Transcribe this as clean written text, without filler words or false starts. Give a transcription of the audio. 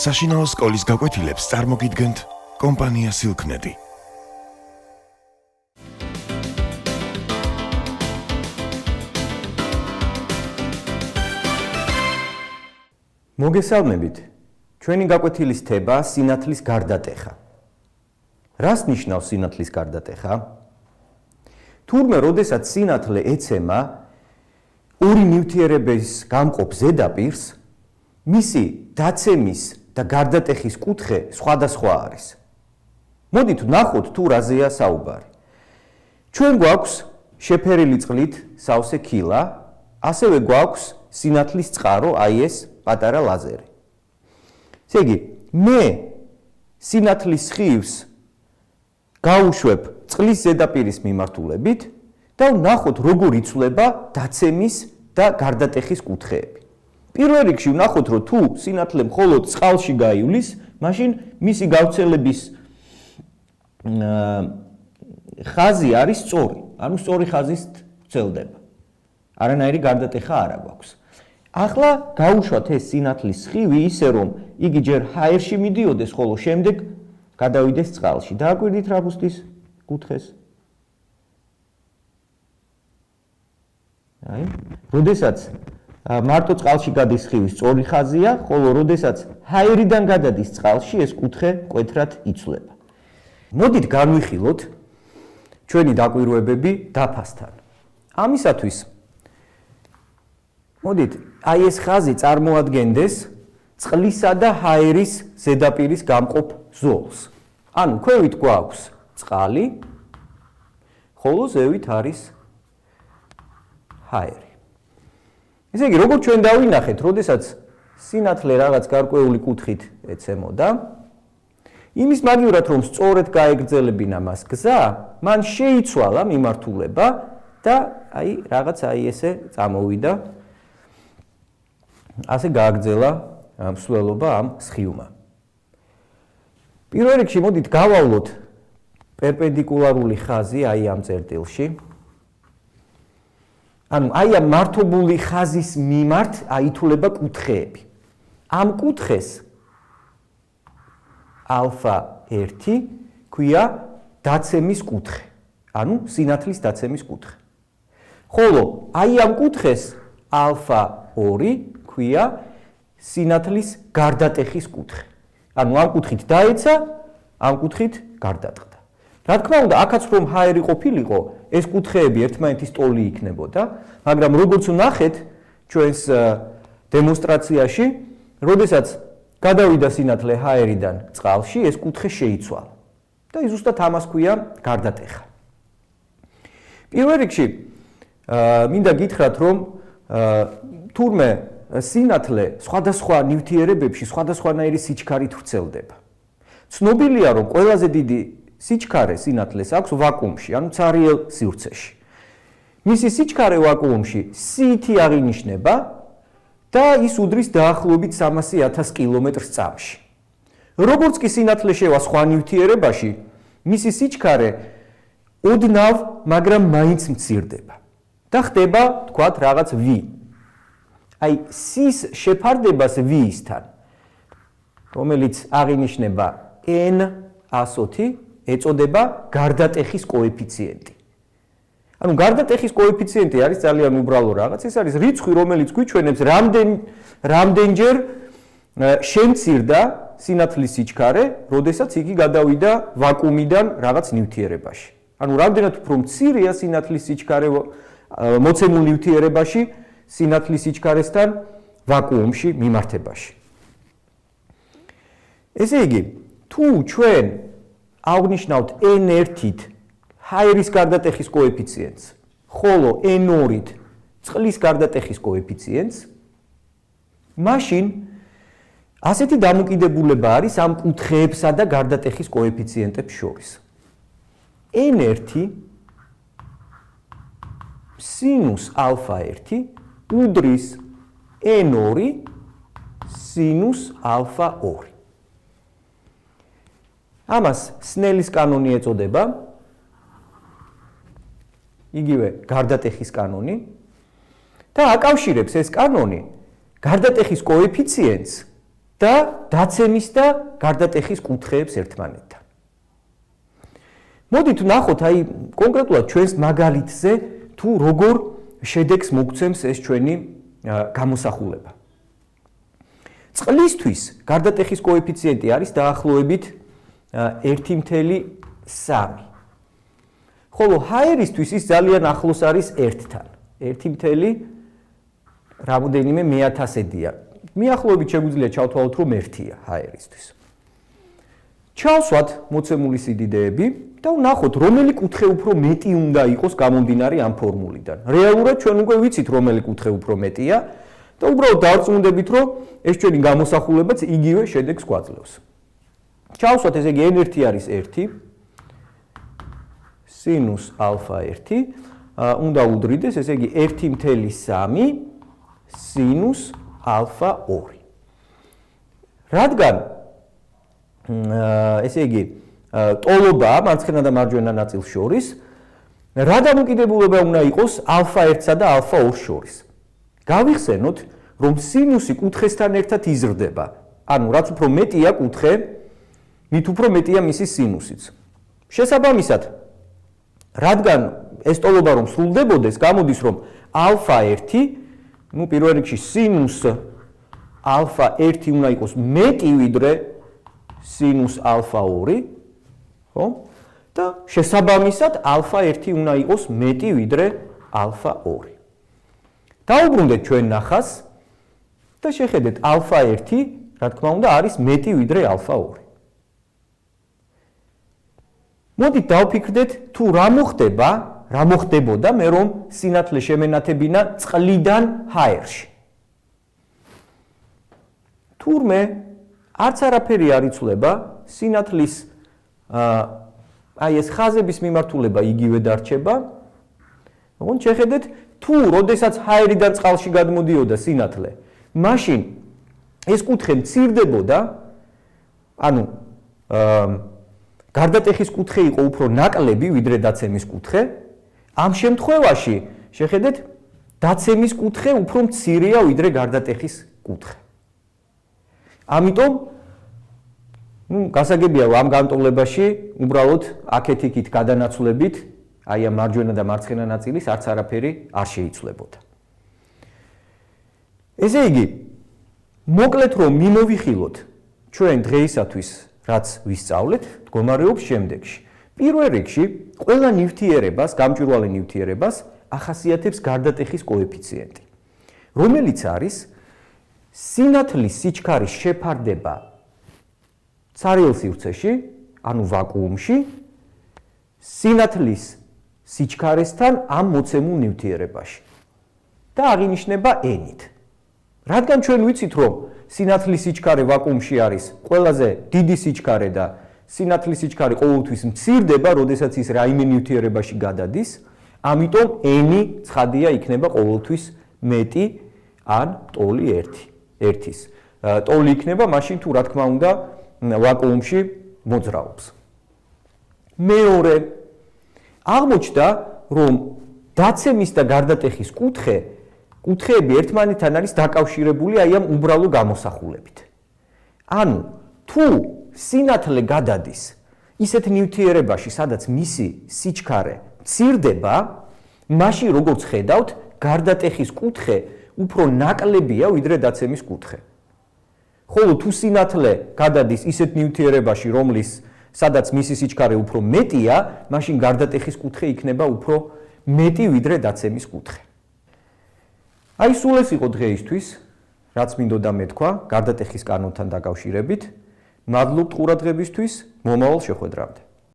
საშინაო სკოლის გაკვეთილებს წარმოგიდგენთ კომპანია სილქნეტი. მოგესალმებით. ჩვენი გაკვეთილის თემა სინათლის გარდატეხა. რას ნიშნავს სინათლის გარდატეხა? თურმე, როდესაც სინათლე ეცემა ორი ნივთიერების გამყოფ ზედაპირს, მისი დაცემის და გარდატეხის კუთხე სხვადასხვა არის. მოდით ვნახოთ თუ რაზეა საუბარი. ჩვენ გვაქვს შეფერილი წყლით სავსე ქილა, ასევე გვაქვს სინათლის წყარო, აი ეს პატარა ლაზერი. ესე იგი, მე სინათლის სხივს გავუშვებ წყლის ზედაპირის მიმართულებით და ვნახოთ როგორ იცვლება დაცემის და გარდატეხის კუთხეები. პირველ რიგში ვნახოთ, რომ თუ სინათლე მხოლოდ წყალში გაივლის, მაშინ მისი გავრცელების ხაზი არის სწორი, ანუ სწორი ხაზით ვრცელდება. არანაირი გარდატეხა არ აქვს. ახლა გავუშვათ ეს სინათლის სხივი ისე, რომ იგი ჯერ ჰაერში მიდიოდეს, ხოლო შემდეგ გადავიდეს წყალში. დააკვირდით რა გუსტის კუთხეს. აი, როდესაც მარტო წყალში გადის სხივი სწორი ხაზია, ხოლო როდესაც ჰაერიდან გადადის წყალში, ეს კუთხე მკვეთრად იცვლება. მოდით განვიხილოთ ჩვენი დაკვირვებები დაფასთან. ამისათვის მოდით აი ეს ხაზი წარმოადგენდეს წყლისა და ჰაერის ზედაპირის გამყოფ ზოლს. ანუ ქვევით გვაქვს წყალი, ხოლო ზევით არის ჰაერი. ესე იგი, როგორც ჩვენ დავინახეთ, როდესაც სინათლე რაღაც გარკვეული კუთხით ეცემოდა, იმის მაგივრად, რომ სწორედ გაეგრძელებინა მას გზა, მან შეიცვალა მიმართულება და აი რაღაც აი ესე წამოვიდა, ასე გააგრძელა მსვლელობა ამ სხივმა. პირველ რიგში მოდით გავავლოთ პერპენდიკულარული ხაზი აი ამ წერტილში. ანუ აი ამ მართობული ხაზის მიმართ აითვლება კუთხეები. ამ კუთხეს α1 ქვია დაცემის კუთხე, ანუ სინათლის დაცემის კუთხე. ხოლო აი ამ კუთხეს α2 ქვია სინათლის გარდატეხის კუთხე. ანუ ამ კუთხით დაეცა, ამ კუთხით გარდატყდა. რა თქმა უნდა, აქაც რომ ჰაერი ყოფილიყო, ეს კუთხეები ერთმანეთის ტოლი იქნებოდა, მაგრამ როგორც ვნახეთ ჩვენს დემონსტრაციაში, როდესაც გადავიდა სინათლე ჰაერიდან წყალში, ეს კუთხე შეიცვალა. და ზუსტად ამას ქვია გარდატეხა. პირველ რიგში მინდა გითხრათ, რომ თურმე სინათლე სხვადასხვა ნივთიერებებში სხვადასხვანაირი სიჩქარით ვრცელდება. ცნობილია, რომ ყველაზე დიდი სიჩქარე სინათლეს აქვს ვაკუუმში, ანუ ცარიელ სივრცეში. მისი სიჩქარე ვაკუუმში C-ით აღინიშნება და ის უდრის დაახლოებით 300,000 კილომეტრ/წამში. როგორც კი სინათლე შევა სხვა ნივთიერებაში, მისი სიჩქარე ოდნავ, მაგრამ მაინც მცირდება და ხდება, თქვათ, რაღაც V. აი, C-ის შეფარდებას V-ისთან, რომელიც აღინიშნება N100, ეწოდება გარდატეხის კოეფიციენტი. ანუ გარდატეხის კოეფიციენტი არის ძალიან უბრალო რაღაც, ეს არის რიცხვი, რომელიც გვიჩვენებს რამდენჯერ შემცირდა სინათლის სიჩქარე, როდესაც იგი გადავიდა ვაკუუმიდან რაღაც ნივთიერებაში. ანუ რამდენად უფრო მცირეა სინათლის სიჩქარე მოცემულ ნივთიერებაში სინათლის სიჩქარესთან ვაკუუმში მიმართებაში. ესე იგი, თუ ჩვენ აღვნიშნავთ N1-ით ჰაერის გარდატეხის კოეფიციენტს, ხოლო N2-ით წყლის გარდატეხის კოეფიციენტს, მაშინ ასეთი დამოკიდებულება არის ამ კუთხეებსა და გარდატეხის კოეფიციენტებს შორის. N1 სინუს α1 უდრის N2 სინუს α2. ამას სნელის კანონი ეწოდება, იგივე გარდატეხის კანონი და აკავშირებს ეს კანონი გარდატეხის კოეფიციენტს და დაცემის და გარდატეხის კუთხეებს ერთმანეთთან. მოდით ვნახოთ აი კონკრეტულად ჩვენს მაგალითზე თუ როგორ შედეგს მოგცემს ეს ჩვენი გამოსახულება. წყლისთვის გარდატეხის კოეფიციენტი არის დაახლოებით 1.3. ხოლო ჰაერისთვის ის ძალიან ახლოს არის 1-თან. 1. რამოდენიმე მეათასედია. მიახლოებით შეგვიძლია ჩავთვალოთ, რომ 1-ია ჰაერისთვის. ჩავსვათ მოცემული სიდიდეები და ვნახოთ, რომელი კუთხე უფრო მეტი უნდა იყოს გამომდინარე ამ ფორმულიდან. რეალურად ჩვენ უკვე ვიცით, რომელი კუთხე უფრო მეტია და უბრალოდ დავწმუნდებით, რომ ეს ჩვენი გამოსახულებაც იგივე შედეგს გვაძლევს. ჩავსვათ, ესე იგი n1 არის 1 სინუს α1 უნდა უდრიდეს, ესე იგი 1.3 სინუს α2. რადგან ესე იგი ტოლობაა მარცხენა და მარჯვენა ნაწილს შორის, რა დამოკიდებულება უნდა იყოს α1-სა და α2 შორის. გავიხსენოთ, რომ სინუსი კუთხესთან ერთად იზრდება. ანუ რაც უფრო მეტია კუთხე, მით უფრო მეტია მისი სინუსიც. შესაბამისად, რადგან ეს ტოლობა რომ სრულდებოდეს, გამოდის რომ α1, ну პირველ რიგში სინუს α1 უნდა იყოს მეტი ვიდრე სინუს α2, ხო? და შესაბამისად α1 უნდა იყოს მეტი ვიდრე α2. დავუბრუნდეთ ჩვენ ნახას და შეხედეთ α1, რა თქმა უნდა, არის მეტი ვიდრე α2. მოდით დავფიქრდეთ, თუ რა მოხდებოდა მე რომ სინათლე შემენათებინა წყლიდან ჰაერში. თურმე არც არაფერი არ იცვლება, სინათლის აი ეს ხაზების მიმართულება იგივე დარჩება. ოღონდ შეხედეთ, თუ როდესაც ჰაერიდან წყალში გადმოდიოდა სინათლე, მაშინ ეს კუთხე მცირდებოდა, ანუ გარდატეხის კუთხე იყო უფრო ნაკლები ვიდრე დაცემის კუთხე. ამ შემთხვევაში შეხედეთ, დაცემის კუთხე უფრო მცირეა ვიდრე გარდატეხის კუთხე. ამიტომ გასაგებია ამ განტოლებაში უბრალოდ აქეთ-იქით გადანაცვლებით აი ამ მარჯვენა და მარცხენა ნაწილის არც არაფერი არ შეიცვლებოდა. ესე იგი, მოკლედ რომ მიმოვიხილოთ ჩვენ დღეისათვის რაც ვისწავლეთ, მდგომარეობს შემდეგში. პირველ რიგში, ყველა ნივთიერებას, გამჭვირვალე ნივთიერებას ახასიათებს გარდატეხის კოეფიციენტი, რომელიც არის სინათლის სიჩქარის შეფარდება ცარიელ სივრცეში, ანუ ვაკუუმში, სინათლის სიჩქარესთან ამ მოცემულ ნივთიერებაში და აღინიშნება n-ით. რადგან ჩვენ ვიცით, რომ სინათლის სიჩქარე ვაკუუმში არის ყველაზე დიდი სიჩქარე და სინათლის სიჩქარე ყოველთვის მცირდება, როდესაც ის რაიმე ნივთიერებაში გადადის, ამიტომ n ცხადია იქნება ყოველთვის მეტი ან ტოლი 1-ის. ტოლი იქნება მაშინ თუ რა თქმა უნდა ვაკუუმში მოძრაობს. მეორე, აღმოჩნდა, რომ დაცემის და გარდატეხის კუთხეები ერთმანეთთან არის დაკავშირებული აი ამ უბრალო გამოსახულებით. ანუ თუ სინათლე გადადის ისეთ ნივთიერებაში, სადაც მისი სიჩქარე მცირდება, მაშინ როგორც ხედავთ, გარდატეხის კუთხე უფრო ნაკლებია ვიდრე დაცემის კუთხე. ხოლო თუ სინათლე გადადის ისეთ ნივთიერებაში, სადაც მისი სიჩქარე უფრო მეტია, მაშინ გარდატეხის კუთხე იქნება უფრო მეტი ვიდრე დაცემის კუთხე. აი სულ ეს იყო დღეისთვის, რაც მინდოდა მეთქვა გარდატეხის კანონთან დაკავშირებით. მადლობთ ყურადღებისთვის, მომავალ შეხვედრამდე.